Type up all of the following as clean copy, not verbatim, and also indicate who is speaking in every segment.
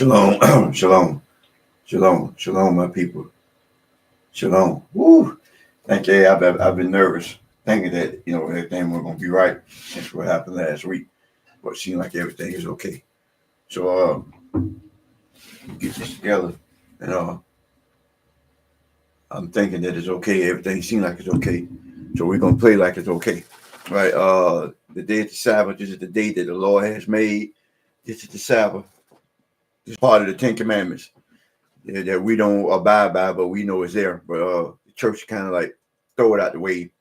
Speaker 1: Shalom, shalom, my people. Shalom. Woo. Thank you. I've been nervous, thinking that everything was gonna be right since what happened last week, but it seemed like everything is okay. So get this together, and I'm thinking that it's okay. Everything seems like it's okay, so we're gonna play like it's okay, right? The day of the Sabbath. This is the day that the Lord has made. This is the Sabbath. This is part of the Ten Commandments. That we don't abide by, but we know it's there. But the church kind of like throw it out the way,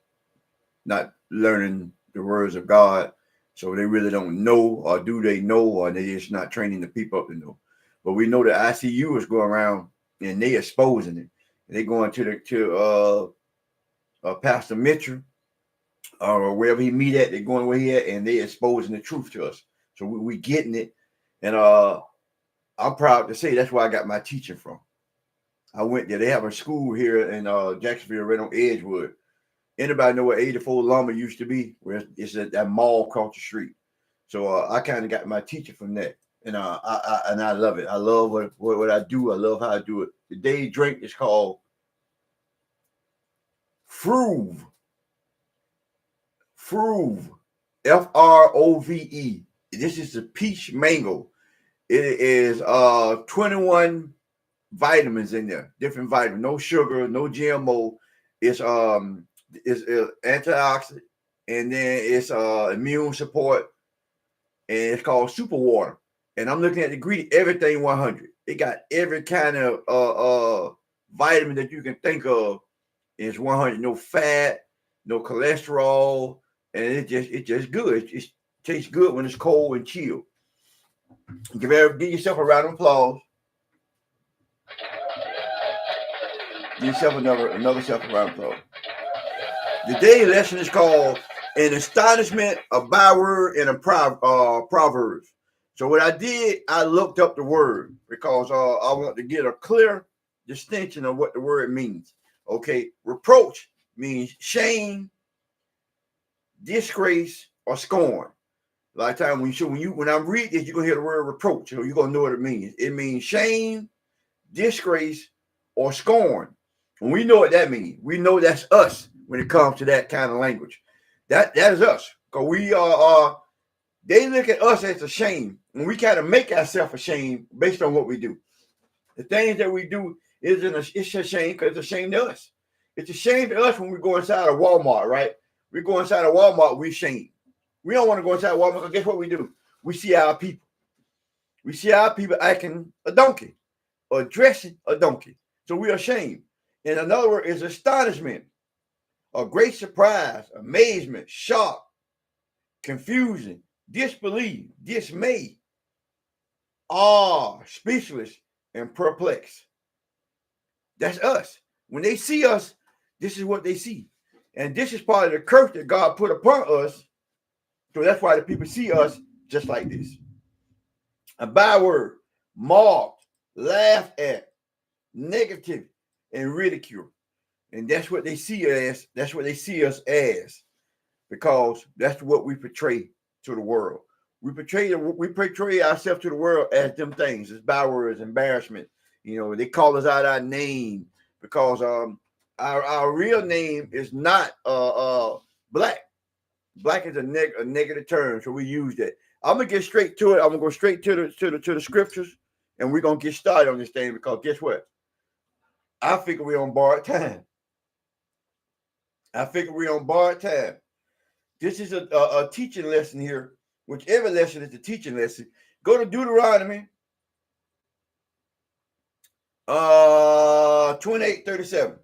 Speaker 1: not learning the words of God. So they really don't know, or do they know, or they just not training the people up to know. But we know that ICU is going around and they exposing it. They going to Pastor Mitchell or wherever he meet at. They're going where he at, and they exposing the truth to us. So we getting it, and I'm proud to say that's where I got my teaching from. I went there. They have a school here in Jacksonville, right on Edgewood. Anybody know where 84 Lumber used to be? Where it's at that mall across the street. So I kind of got my teaching from that, and I love it. I love what I do. I love how I do it. The day drink is called Frove. Frove, Frove. This is the peach mango. It is 21 vitamins in there, different vitamins, no sugar, no GMO. It's antioxidant, and then it's immune support, and it's called super water. And I'm looking at the ingredient, everything 100. It got every kind of vitamin that you can think of. It's 100, no fat, no cholesterol, and it's just good. It tastes good when it's cold and chill. Give yourself a round of applause. Give yourself another self a round of applause. The daily lesson is called An Astonishment, a Byword, and a Proverbs. So what I did, I looked up the word because I want to get a clear distinction of what the word means. Okay, reproach means shame, disgrace, or scorn. A lot of times when I'm reading this, you're gonna hear the word reproach, so you're gonna know what it means. It means shame, disgrace, or scorn. And we know what that means. We know that's us when it comes to that kind of language. That is us. Because we are they look at us as a shame. And we kind of make ourselves ashamed based on what we do. The things that we do it's a shame because it's a shame to us. It's a shame to us when we go inside a Walmart, right? We go inside a Walmart, we shame. We don't want to go inside Walmart because guess what we do? We see our people. We see our people acting a donkey or dressing a donkey. So we are ashamed. And another word is astonishment, a great surprise, amazement, shock, confusion, disbelief, dismay, awe, speechless, and perplexed. That's us. When they see us, this is what they see. And this is part of the curse that God put upon us. So that's why the people see us just like this. A byword, mocked, laughed at, negative, and ridicule. And that's what they see as. That's what they see us as, because that's what we portray to the world. We portray ourselves to the world as them things. It's bywords, embarrassment. They call us out our name because our real name is not black. Black is a negative term, so we use that. I'm gonna get straight to it. I'm gonna go straight to the scriptures, and we're gonna get started on this thing because guess what? I figure we're on borrowed time. This is a teaching lesson here. Whichever lesson is the teaching lesson. Go to Deuteronomy 28:37.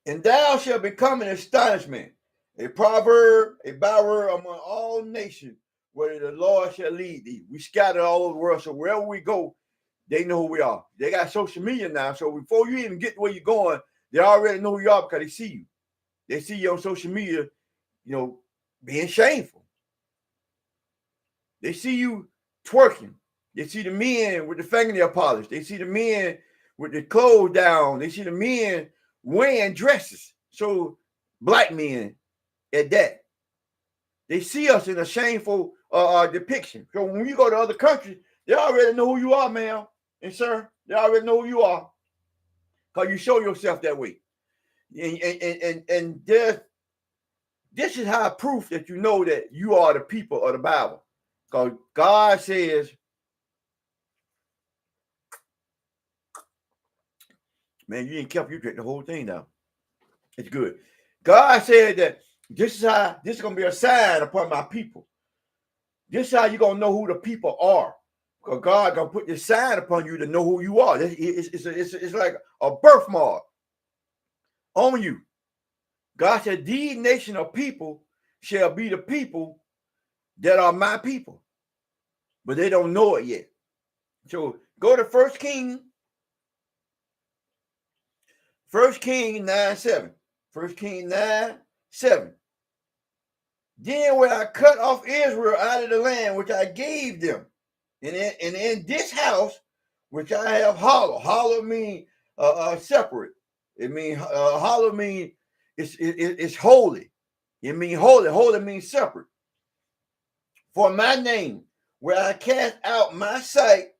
Speaker 1: And thou shalt become an astonishment, a proverb, a byword among all nations, where the Lord shall lead thee. We scattered all over the world, so wherever we go, they know who we are. They got social media now, so before you even get to where you're going, they already know who you are because they see you. They see you on social media, being shameful. They see you twerking. They see the men with the fingernail polish. They see the men with the clothes down. They see the men wearing dresses. So black men at that. They see us in a shameful depiction. So when you go to other countries, they already know who you are, ma'am and sir. They already know who you are because you show yourself that way. And this is how proof that you know that you are the people of the Bible. Because God says, man, you ain't kept you drink the whole thing now. It's good. God said that this is gonna be a sign upon my people. This is how you're gonna know who the people are. Because God gonna put this sign upon you to know who you are. It's like a birthmark on you. God said, these nation of people shall be the people that are my people. But they don't know it yet. So go to 1 King 9:7. 1 King 9:7. Then will I cut off Israel out of the land which I gave them. And in this house which I have hollow. Hollow means separate. It means hollow means it's holy. It means holy. Holy means separate. For my name, where I cast out my sight,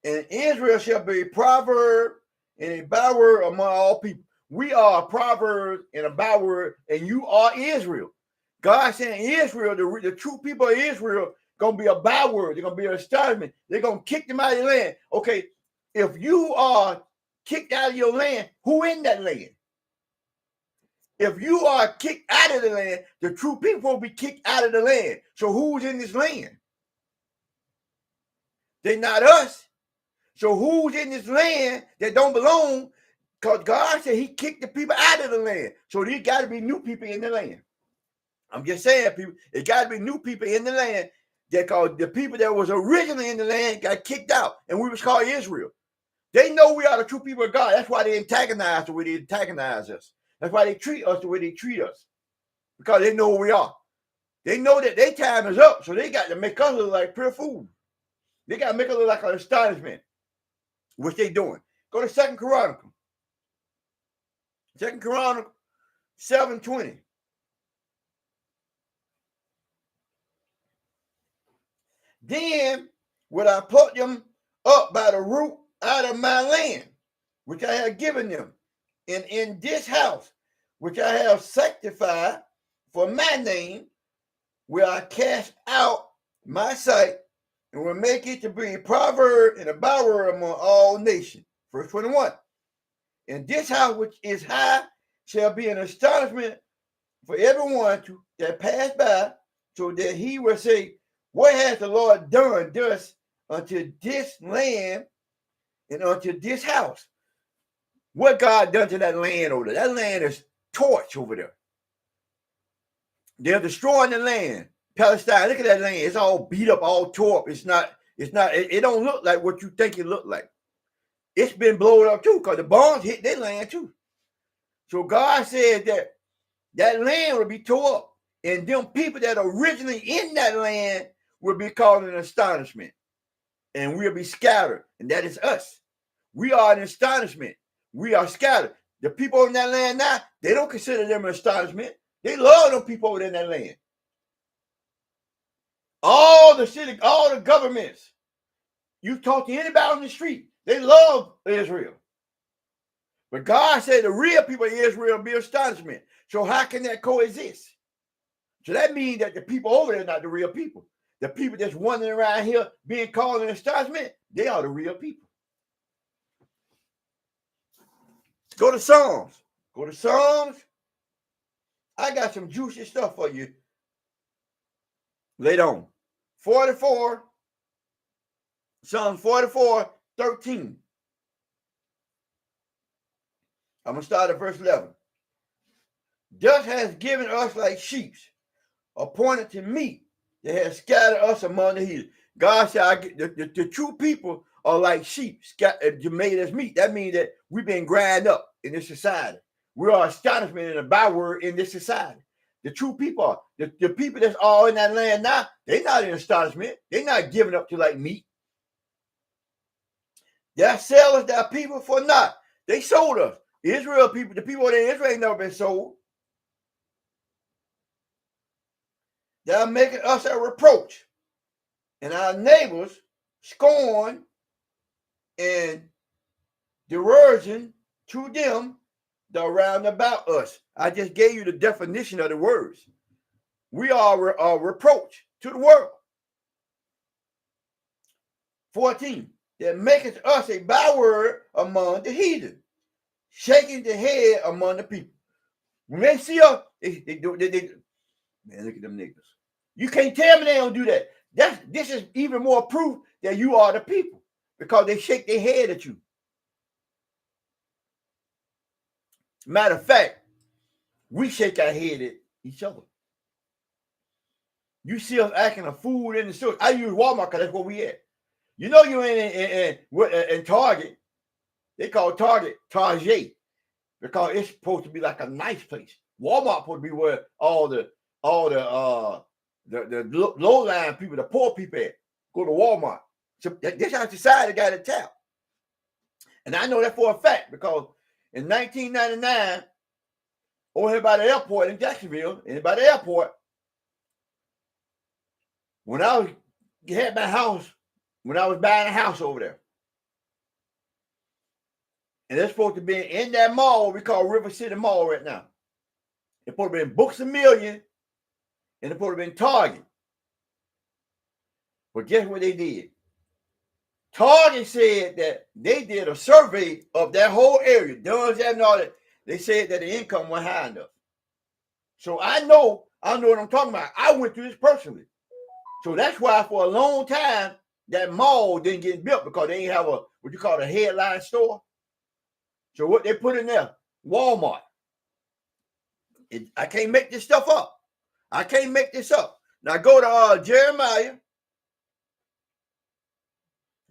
Speaker 1: and Israel shall be a proverb and a byword among all people. We are a proverb and a byword, and you are Israel. God saying Israel, the true people of Israel, gonna be a byword. They're gonna be an astonishment. They're gonna kick them out of the land. Okay, if you are kicked out of your land, who in that land? If you are kicked out of the land, the true people will be kicked out of the land. So who's in this land? They're not us. So who's in this land that don't belong? Because God said he kicked the people out of the land. So there got to be new people in the land. I'm just saying, people, it got to be new people in the land that called the people that was originally in the land got kicked out. And we was called Israel. They know we are the true people of God. That's why they antagonize the way they antagonize us. That's why they treat us the way they treat us. Because they know who we are. They know that their time is up. So they got to make us look like pure food. They got to make us look like an astonishment. Which they doing. Go to 2 Chronicles. 2 Chronicles 7:20. Then would I pluck them up by the root out of my land, which I have given them, and in this house, which I have sanctified for my name, will I cast out my sight, and will make it to be a proverb and a byword among all nations. Verse 21. And this house which is high shall be an astonishment for everyone that pass by, so that he will say, what has the Lord done thus unto this land and unto this house? What God done to that land over there? That land is torched over there. They're destroying the land. Palestine, look at that land. It's all beat up, all tore up. It don't look like what you think it looked like. It's been blown up too, because the bombs hit their land too. So God said that land will be tore up, and them people that are originally in that land will be called an astonishment, and we'll be scattered, and that is us. We are an astonishment. We are scattered. The people in that land now, they don't consider them an astonishment. They love them people over in that land. All the city, all the governments, you talk to anybody on the street, they love Israel. But God said the real people of Israel be astonishment. So how can that coexist? So that means that the people over there are not the real people. The people that's wandering around here being called an astonishment, they are the real people. Go to Psalms. Go to Psalms. I got some juicy stuff for you later on. 44. Psalm 44:13. I'm going to start at verse 11. Thus has given us like sheep, appointed to meat, that has scattered us among the heathen. God said, the true people are like sheep, made as meat. That means that we've been ground up in this society. We are astonishment and a byword in this society. The true people are. The people that's all in that land now, they're not in astonishment. They're not giving up to like meat. That sell us that people for naught. They sold us. Israel people, the people in Israel ain't never been sold. thou makest us a reproach, and our neighbors scorn and derision to them that are round about us. I just gave you the definition of the words. We are a reproach to the world. 14, that maketh us a byword among the heathen, shaking the head among the people. When they see us, they man, look at them niggas. You can't tell me they don't do that. This is even more proof that you are the people, because they shake their head at you. Matter of fact, we shake our head at each other. You see us acting a fool in the store. I use Walmart because that's where we at. You know you in Target. They call Target Target because it's supposed to be like a nice place. Walmart supposed to be where all the low line people, the poor people at. Go to Walmart. So this how society got it tapped. And I know that for a fact because in 1999, over here by the airport in Jacksonville, and by the airport, when I had my house, when I was buying a house over there, and it's supposed to be in that mall we call River City Mall right now. It's supposed to be in Books A Million, and it's supposed to be in Target. But guess what they did? Target said that they did a survey of that whole area, Duns and all that. They said that the income went high enough. So I know what I'm talking about. I went through this personally. So that's why for a long time, that mall didn't get built because they didn't have a, what you call a headline store. So what they put in there? Walmart. I can't make this stuff up. I can't make this up. Now go to Jeremiah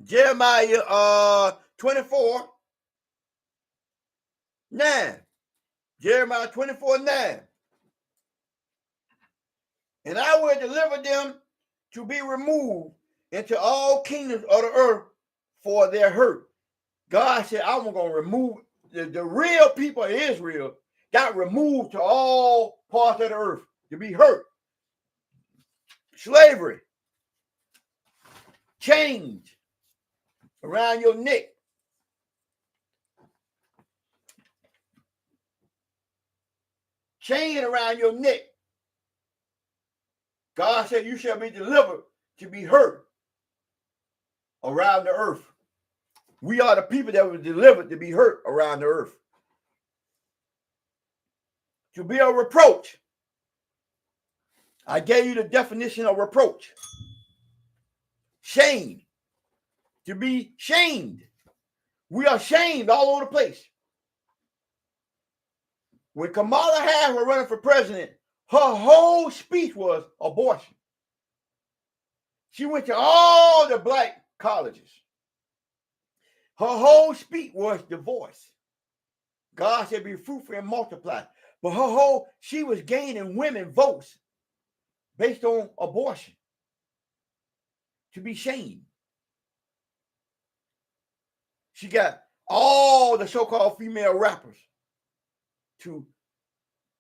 Speaker 1: 24:9. Jeremiah 24:9. And I will deliver them to be removed into all kingdoms of the earth for their hurt. God said, I'm going to remove the real people of Israel got removed to all parts of the earth to be hurt. Slavery, chains around your neck. Chain around your neck. God said you shall be delivered to be hurt around the earth. We are the people that were delivered to be hurt around the earth. To be a reproach. I gave you the definition of reproach. Shame. To be shamed. We are shamed all over the place. When Kamala Harris was running for president, her whole speech was abortion. She went to all the black colleges. Her whole speech was divorce. God said, be fruitful and multiply. But she was gaining women votes based on abortion. To be shamed. She got all the so-called female rappers to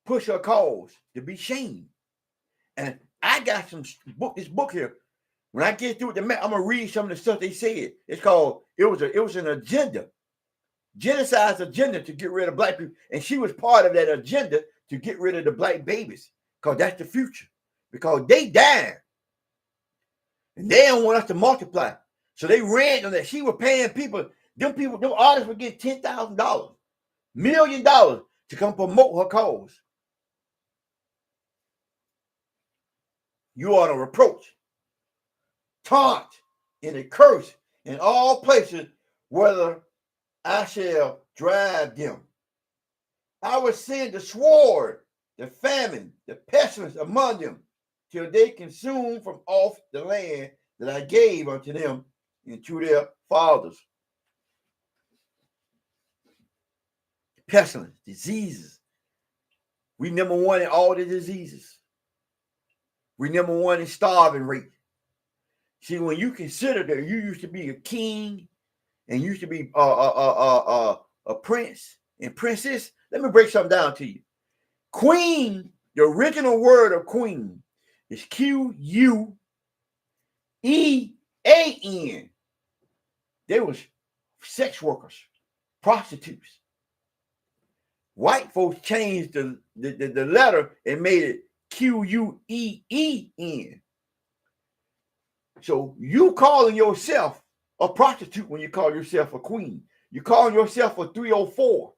Speaker 1: push her cause, to be shamed. And I got this book here. When I get through with I'm gonna read some of the stuff they said. It's called, it was an agenda. Genocide's agenda to get rid of black people. And she was part of that agenda to get rid of the black babies. Because that's the future. Because they died. And they don't want us to multiply. So they ran on that. She was paying people, them artists would get $10,000, $1 million to come promote her cause. You are a reproach, taunt, and a curse in all places, whether I shall drive them. I will send the sword, the famine, the pestilence among them, till they consume from off the land that I gave unto them and to their fathers. Pestilence, diseases. We number one in all the diseases. We number one in starving rate. See, when you consider that you used to be a king and used to be a prince and princess, let me break something down to you. Queen, the original word of queen, It's Quean. They was sex workers, prostitutes. White folks changed the letter and made it Queen. So you calling yourself a prostitute when you call yourself a queen. You calling yourself a 304.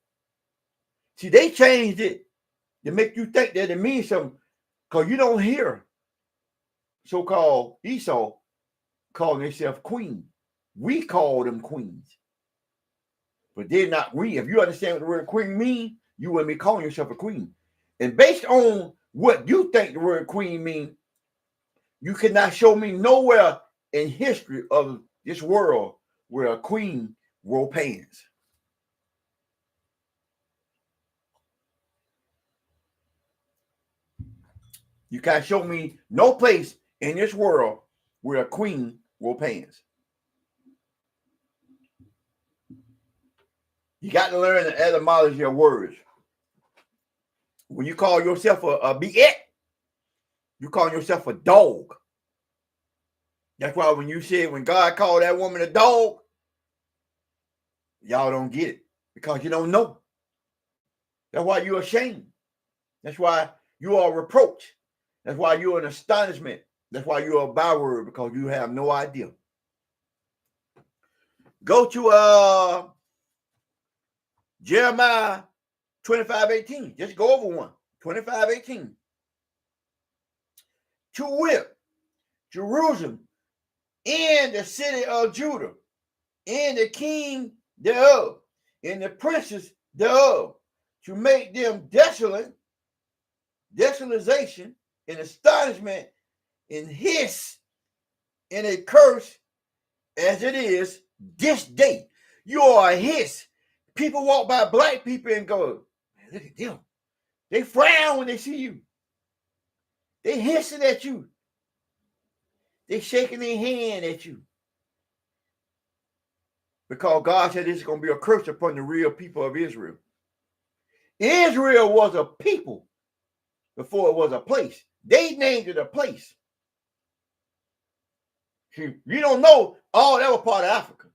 Speaker 1: See, they changed it to make you think that it means something, because you don't hear so-called Esau calling themselves queen. We call them queens. But they're not we. If you understand what the word queen means, you wouldn't be calling yourself a queen. And based on what you think the word queen means, you cannot show me nowhere in history of this world where a queen wore pants. You can't show me no place in this world where a queen wore pants. You got to learn the etymology of words. When you call yourself a biet, you call yourself a dog. That's why when you said when God called that woman a dog, y'all don't get it because you don't know. That's why you're ashamed. That's why you are reproached. That's why you're an astonishment. That's why you're a byword, because you have no idea. Go to Jeremiah 25:18. Just go over one. 25:18. To whip Jerusalem and the city of Judah, and the king thereof, and the princes thereof, to make them desolation, and astonishment, and hiss, and a curse, as it is this day. You are a hiss. People walk by black people and go, man, look at them. They frown when they see you. They hissing at you. They shaking their hand at you. Because God said this is going to be a curse upon the real people of Israel. Israel was a people before it was a place. They named it a place. See, you don't know, oh, that was part of Africa.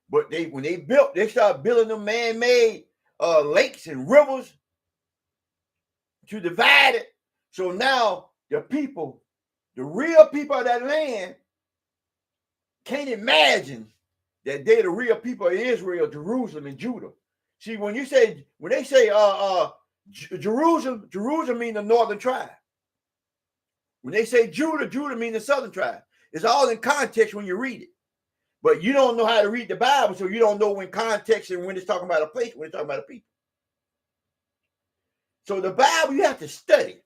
Speaker 1: But when they started building them man-made lakes and rivers to divide it. So now the people, the real people of that land, can't imagine that they're the real people of Israel, Jerusalem, and Judah. See, when they say Jerusalem means the northern tribe. When they say Judah means the southern tribe. It's all in context when you read it. But you don't know how to read the Bible, so you don't know when context and when it's talking about a place, when it's talking about a people. So the Bible, you have to study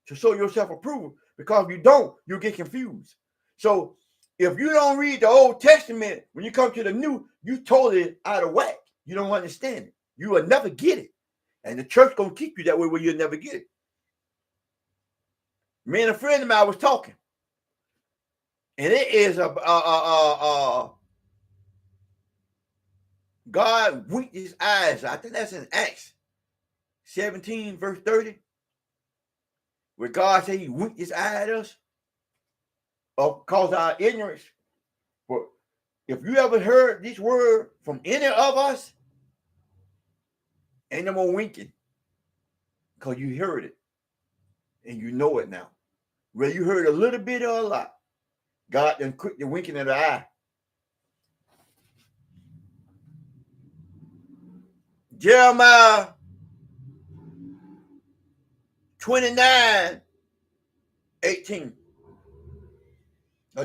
Speaker 1: to show yourself approval, because if you don't, you'll get confused. So if you don't read the Old Testament, when you come to the New, you totally out of whack. You don't understand it. You will never get it. And the church going to keep you that way where you'll never get it. Me and a friend of mine was talking. And it is God winked his eyes. I think that's in Acts 17, verse 30. Where God said he winked his eye at us because of our ignorance. But if you ever heard this word from any of us, ain't no more winking. Because you heard it. And you know it now. Whether you heard a little bit or a lot, God done quit the winking of the eye. Jeremiah 29:18.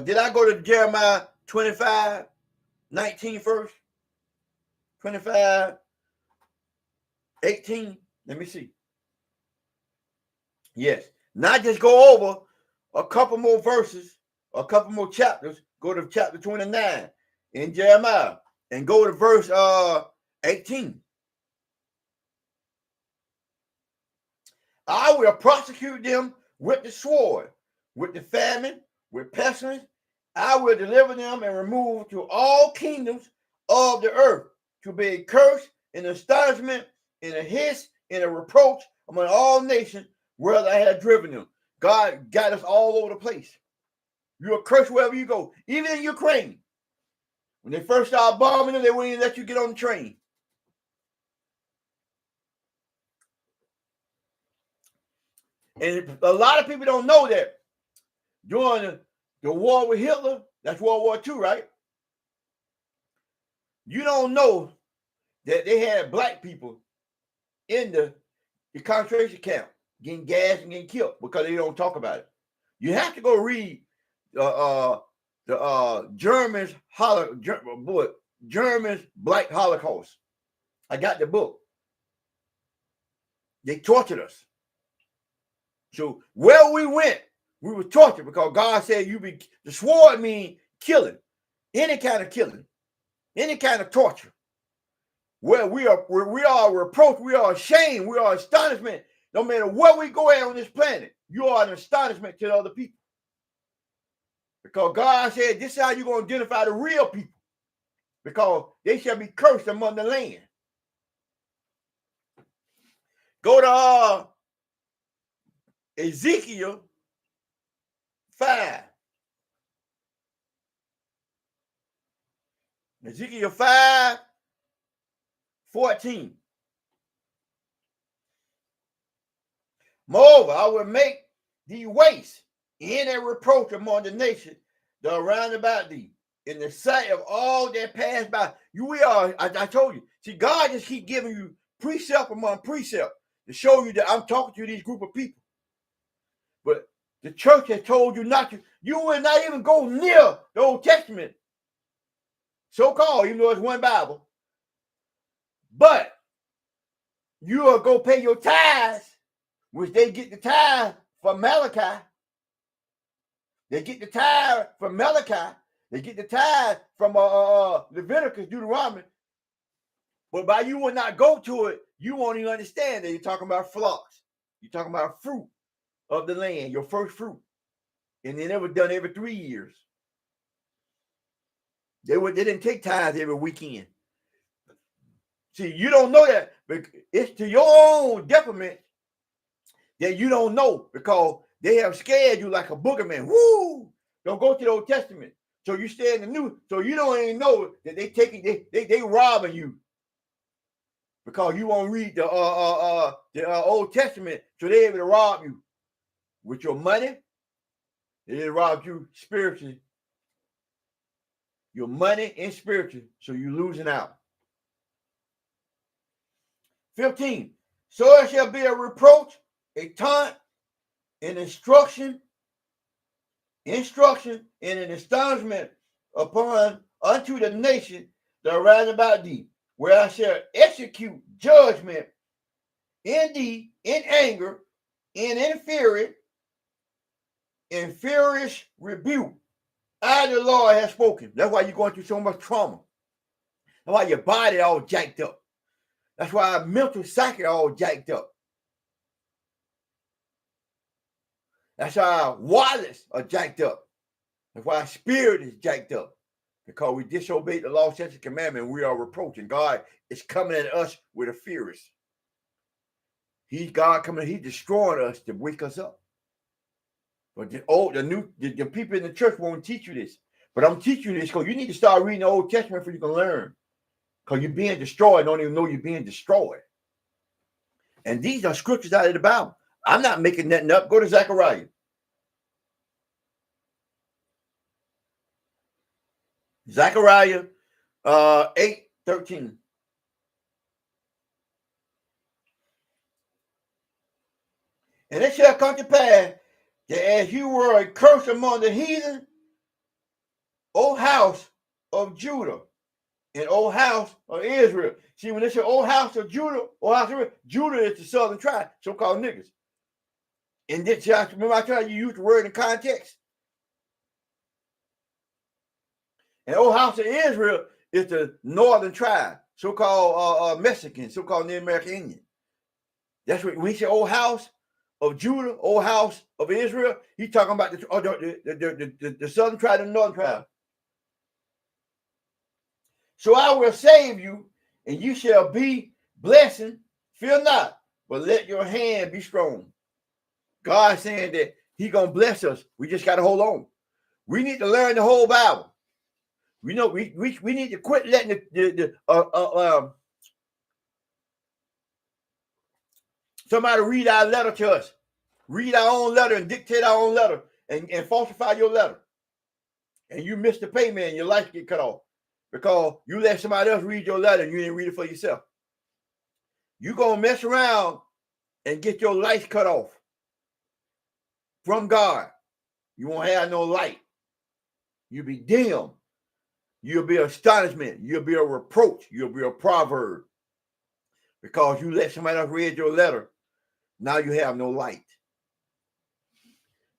Speaker 1: Did I go to Jeremiah 25:19 first? 25:18. Let me see. Yes. Not just go over a couple more verses, a couple more chapters. Go to chapter 29 in Jeremiah and go to verse 18. I will prosecute them with the sword, with the famine, with pestilence. I will deliver them and remove to all kingdoms of the earth, to be a curse and astonishment and a hiss and a reproach among all nations where I have driven them. God got us all over the place. You're cursed wherever you go. Even in Ukraine. When they first started bombing them, they wouldn't even let you get on the train. And a lot of people don't know that during the war with Hitler, that's World War II, right? You don't know that they had black people in the concentration camp getting gassed and getting killed because they don't talk about it. You have to go read the Germans Black Holocaust. I got the book. They tortured us. So where we went, we were tortured because God said the sword means killing, any kind of killing, any kind of torture. Where we are reproached, we are ashamed, we are astonishment. No matter where we go at on this planet, you are an astonishment to the other people. Because God said this is how you're going to identify the real people. Because they shall be cursed among the land. Go to Ezekiel 5. Ezekiel 5:14. Moreover, I will make thee waste in a reproach among the nations that are round about thee, in the sight of all that pass by. I told you. See, God just keep giving you precept among precept to show you that I'm talking to these group of people. But the church has told you not to. You will not even go near the Old Testament, so-called, even though it's one Bible. But you will go pay your tithes, which they get the tithe from Malachi. They get the tithe from Malachi. They get the tithe from Leviticus, Deuteronomy. But by you will not go to it, you won't even understand that you're talking about flocks. You're talking about fruit of the land, your first fruit. And they never done every 3 years. They didn't take tithes every weekend. See, you don't know that, but it's to your own detriment that you don't know, because they have scared you like a boogerman. Woo! Don't go to the Old Testament. So you stay in the New. So you don't even know that they robbing you, because you won't read the Old Testament. So they able to rob you with your money. They robbed you spiritually. Your money and spiritual. So you're losing out. 15. So it shall be a reproach, a taunt, an instruction, and an astonishment unto the nation that are round about thee, where I shall execute judgment in thee in anger and in fury, in furious rebuke. I, the Lord, have spoken. That's why you're going through so much trauma. That's why your body all jacked up. That's why our mental psyche all jacked up. That's why our wallets are jacked up. That's why our spirit is jacked up. Because we disobeyed the law, statutes, and commandment, we are reproaching. God is coming at us with a furious. He's destroying us to wake us up. But the people in the church won't teach you this. But I'm teaching you this because you need to start reading the Old Testament so you can learn. Because you're being destroyed, don't even know you're being destroyed. And these are scriptures out of the Bible. I'm not making nothing up. Go to Zechariah. Zechariah 8:13. And it shall come to pass that as you were a curse among the heathen, O house of Judah, and O house of Israel. See, when they say O house of Judah, O house of Israel, Judah is the southern tribe, so-called niggas. And this, remember I tried to use the word in context. And O house of Israel is the northern tribe, so-called Mexican, so-called Native American Indian. That's what when he say O house of Judah, O house of Israel, he's talking about the southern tribe and the northern tribe. So I will save you, and you shall be blessing. Fear not, but let your hand be strong. God saying that He's going to bless us. We just got to hold on. We need to learn the whole Bible. We know we need to quit letting somebody read our letter to us. Read our own letter and dictate our own letter and falsify your letter. And you miss the payment and your life get cut off because you let somebody else read your letter and you didn't read it for yourself. You're going to mess around and get your life cut off from God. You won't have no light. You'll be dim. You'll be astonishment. You'll be a reproach. You'll be a proverb. Because you let somebody else read your letter, now you have no light.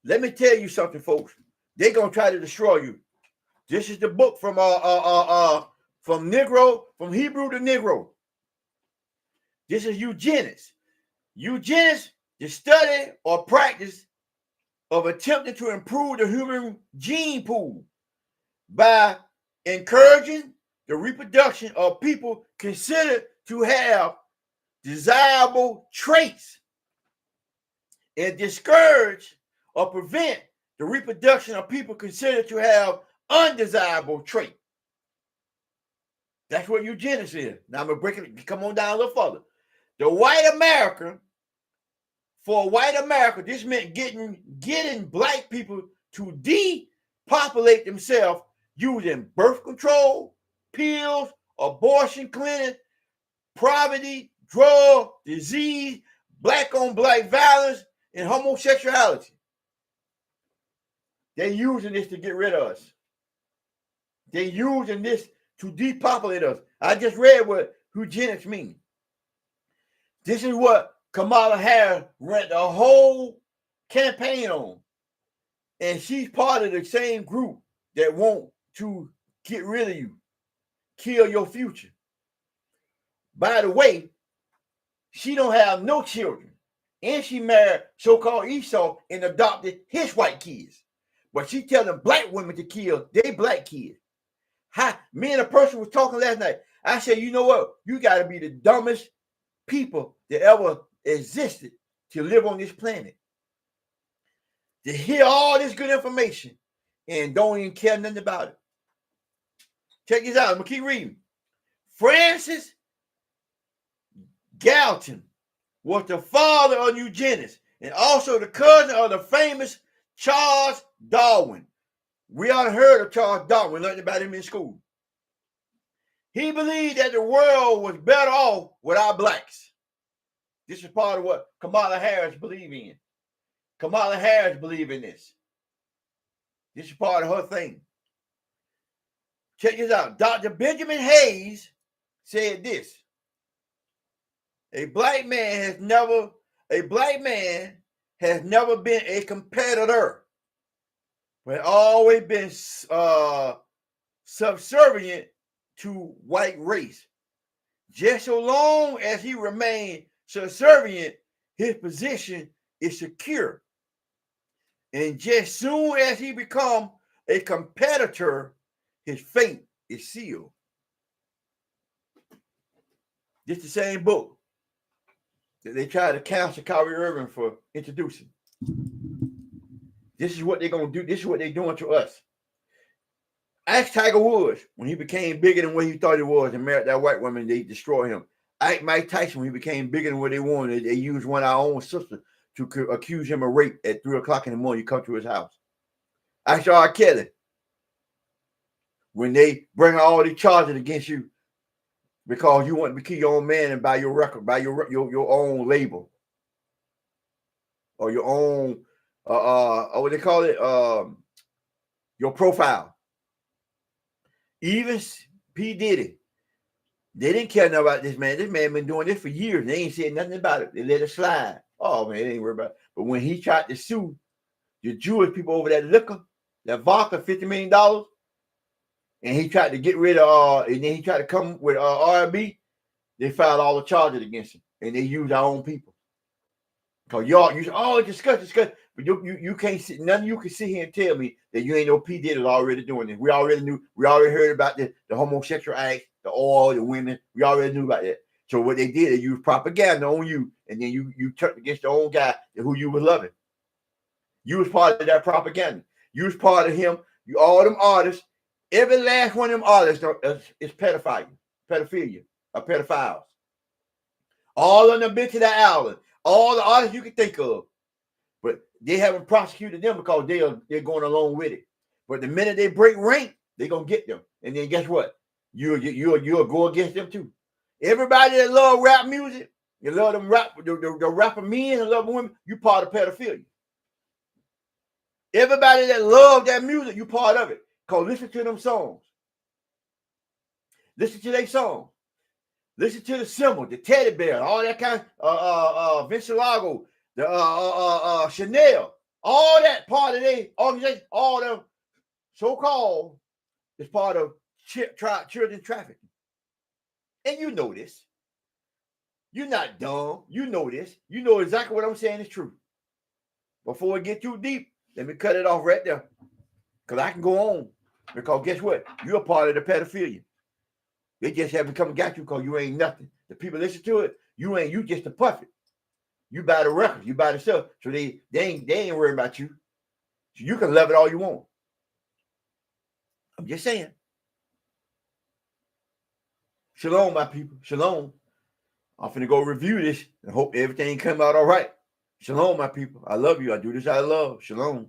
Speaker 1: Let me tell you something, folks. They're going to try to destroy you. This is the book from Negro, from Hebrew to Negro. This is eugenics. Eugenics, the study or practice of attempting to improve the human gene pool by encouraging the reproduction of people considered to have desirable traits and discourage or prevent the reproduction of people considered to have undesirable traits. That's what eugenics is. Now I'm going to break it, come on down a little further. The white America, for white America, this meant getting black people to depopulate themselves using birth control, pills, abortion clinics, poverty, drug, disease, black-on-black violence, and homosexuality. They're using this to get rid of us. They're using this to depopulate us. I just read what eugenics means. This is what Kamala Harris ran the whole campaign on. And she's part of the same group that want to get rid of you, kill your future. By the way, she don't have no children. And she married so-called Esau and adopted his white kids. But she telling black women to kill their black kids. Me and a person was talking last night. I said, you know what? You got to be the dumbest people that ever existed to live on this planet. To hear all this good information and don't even care nothing about it. Check this out. I'm going to keep reading. Francis Galton was the father of eugenics and also the cousin of the famous Charles Darwin. We all heard of Charles Darwin. We learned about him in school. He believed that the world was better off without blacks. This is part of what Kamala Harris believed in. Kamala Harris believed in this. This is part of her thing. Check this out. Dr. Benjamin Hayes said this. A black man has never been a competitor, but always been subservient to white race. Just so long as he remains subservient, his position is secure. And just soon as he becomes a competitor, his fate is sealed. This is the same book that they tried to cancel Kyrie Irving for introducing. This is what they're going to do. This is what they're doing to us. Ask Tiger Woods when he became bigger than what he thought he was and married that white woman, they destroyed him. Ask Mike Tyson when he became bigger than what they wanted. They used one of our own sisters to accuse him of rape at 3 o'clock in the morning. You come to his house. Ask R. Kelly when they bring all the charges against you because you want to kill your own man and buy your record, buy your own label or your own what they call it, your profile. Even P. Diddy, they didn't care nothing about this man. This man been doing this for years. They ain't said nothing about it. They let it slide. Oh man, they ain't worried about it. But when he tried to sue the Jewish people over that liquor, that vodka, $50 million, and he tried to get rid of, and then he tried to come with R&B, they filed all the charges against him, and they used our own people. Because y'all, you discuss, but you can't sit, none of you can sit here and tell me that you ain't know P. Diddy was already doing this. We already knew, we already heard about the homosexual acts, the oil, the women. We already knew about that. So what they did, they used propaganda on you, and then you turned against your own guy who you were loving. You was part of that propaganda. You was part of him. You all them artists. Every last one of them artists is pedophilia, pedophiles. All of them been to that island. All the artists you can think of. But they haven't prosecuted them because they're going along with it. But the minute they break rank, they're going to get them. And then guess what? You'll go against them too. Everybody that love rap music, you love them the rapper men and love women, you part of pedophilia. Everybody that love that music, you part of it. Because listen to them songs. Listen to their songs. Listen to the symbol, the teddy bear, all that kind of Vincelago, the Chanel, all that part of their organization, all them so-called is part of children trafficking. And you know this. You're not dumb. You know this. You know exactly what I'm saying is true. Before we get too deep, let me cut it off right there. Because I can go on. Because guess what? You're a part of the pedophilia. They just haven't come and got you because you ain't nothing. The people listen to it, you just a puppet. You buy the records, you buy the stuff. So they ain't worried about you. So you can love it all you want. I'm just saying. Shalom, my people. Shalom. I'm finna go review this and hope everything come out all right. Shalom, my people. I love you. I do this out of love. Shalom.